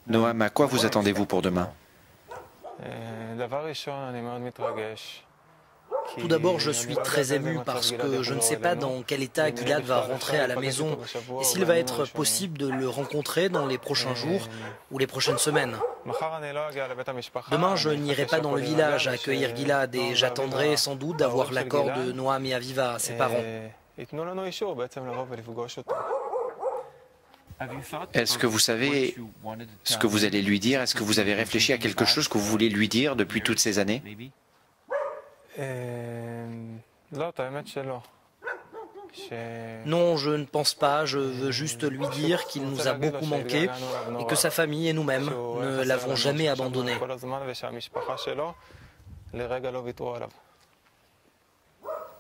Noam, à quoi vous attendez-vous pour demain? Tout d'abord, je suis très ému parce que je ne sais pas dans quel état Gilad va rentrer à la maison et s'il va être possible de le rencontrer dans les prochains jours ou les prochaines semaines. Demain, je n'irai pas dans le village à accueillir Gilad et j'attendrai sans doute d'avoir l'accord de Noam et Aviva, ses parents. Est-ce que vous savez ce que vous allez lui dire? Est-ce que vous avez réfléchi à quelque chose que vous voulez lui dire depuis toutes ces années? Non, je ne pense pas, je veux juste lui dire qu'il nous a beaucoup manqué et que sa famille et nous-mêmes ne l'avons jamais abandonné.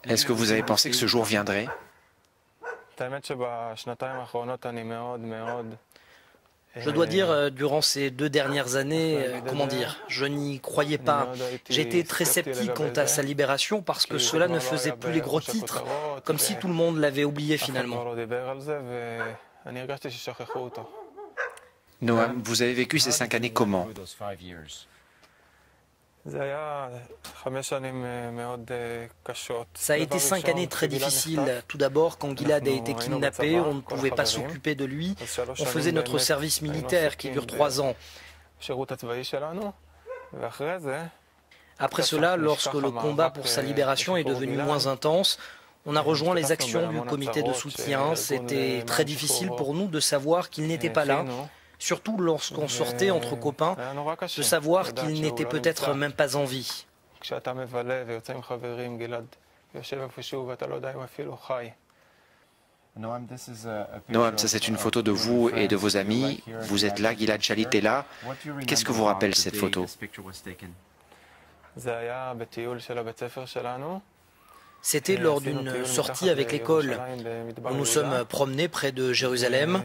Est-ce que vous avez pensé que ce jour viendrait? Je dois dire, durant ces 2 dernières années, comment dire, je n'y croyais pas. J'étais très sceptique quant à sa libération parce que cela ne faisait plus les gros titres, comme si tout le monde l'avait oublié finalement. Noam, vous avez vécu ces 5 années comment? Ça a été 5 années très difficiles. Tout d'abord, quand Gilad a été kidnappé, on ne pouvait pas s'occuper de lui. On faisait notre service militaire qui dure 3 ans. Après cela, lorsque le combat pour sa libération est devenu moins intense, on a rejoint les actions du comité de soutien. C'était très difficile pour nous de savoir qu'il n'était pas là, surtout lorsqu'on sortait entre copains, de savoir qu'il n'était peut-être même pas en vie. Noam, ça c'est une photo de vous et de vos amis. Vous êtes là, Gilad Shalit est là. Qu'est-ce que vous rappelle cette photo? C'était lors d'une sortie avec l'école. Nous nous sommes promenés près de Jérusalem.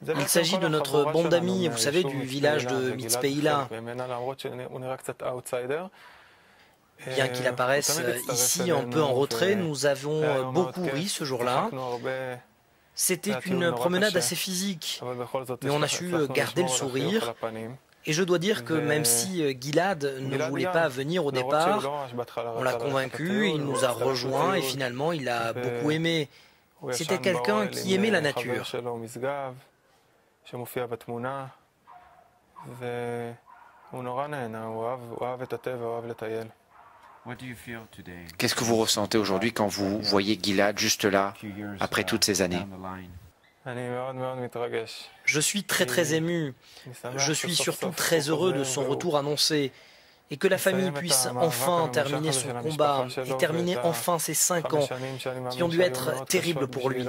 Il s'agit de notre bande d'amis, vous savez, du village de Mitzpeïla. Bien qu'il apparaisse ici un peu en retrait, nous avons beaucoup ri ce jour-là. C'était une promenade assez physique, mais on a su garder le sourire. Et je dois dire que même si Gilad ne voulait pas venir au départ, on l'a convaincu, il nous a rejoints et finalement il a beaucoup aimé. C'était quelqu'un qui aimait la nature. Qu'est-ce que vous ressentez aujourd'hui quand vous voyez Gilad juste là, après toutes ces années? Je suis très ému. Je suis surtout très heureux de son retour annoncé et que la famille puisse enfin terminer son combat et terminer enfin ces 5 ans qui ont dû être terribles pour lui.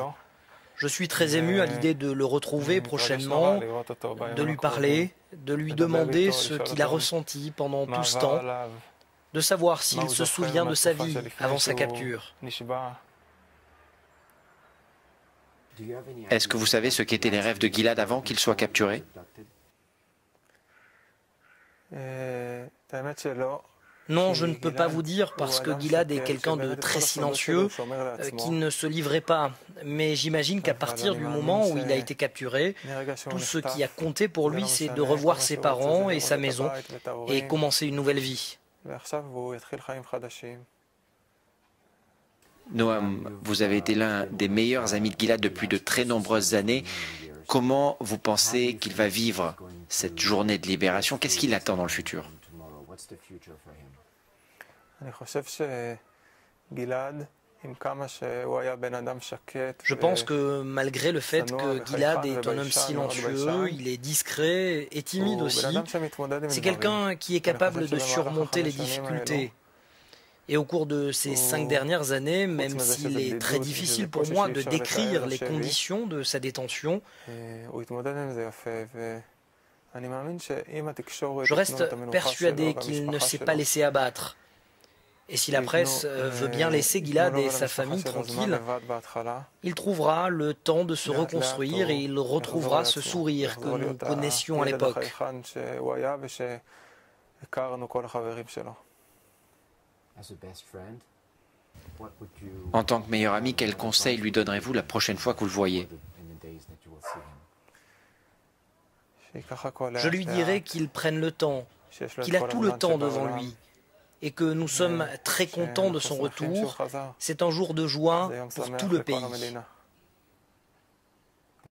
Je suis très ému à l'idée de le retrouver prochainement, de lui parler, de lui demander ce qu'il a ressenti pendant tout ce temps, de savoir s'il se souvient de sa vie avant sa capture. Est-ce que vous savez ce qu'étaient les rêves de Gilad avant qu'il soit capturé? Non, je ne peux pas vous dire parce que Gilad est quelqu'un de très silencieux, qui ne se livrait pas. Mais j'imagine qu'à partir du moment où il a été capturé, tout ce qui a compté pour lui, c'est de revoir ses parents et sa maison et commencer une nouvelle vie. Noam, vous avez été l'un des meilleurs amis de Gilad depuis de très nombreuses années. Comment vous pensez qu'il va vivre cette journée de libération? Qu'est-ce qu'il attend dans le futur? Je pense que malgré le fait que Gilad est un homme silencieux, il est discret et timide aussi, c'est quelqu'un qui est capable de surmonter les difficultés. Et au cours de ces 5 dernières années, même s'il est très difficile pour moi de décrire les conditions de sa détention, je reste persuadé qu'il ne s'est pas laissé abattre. Et si la presse veut bien laisser Gilad et sa famille tranquilles, il trouvera le temps de se reconstruire et il retrouvera ce sourire que nous connaissions à l'époque. En tant que meilleur ami, quel conseil lui donnerez-vous la prochaine fois que vous le voyez? Je lui dirai qu'il prenne le temps, qu'il a tout le temps devant lui, et que nous sommes très contents de son retour. C'est un jour de joie pour tout le pays.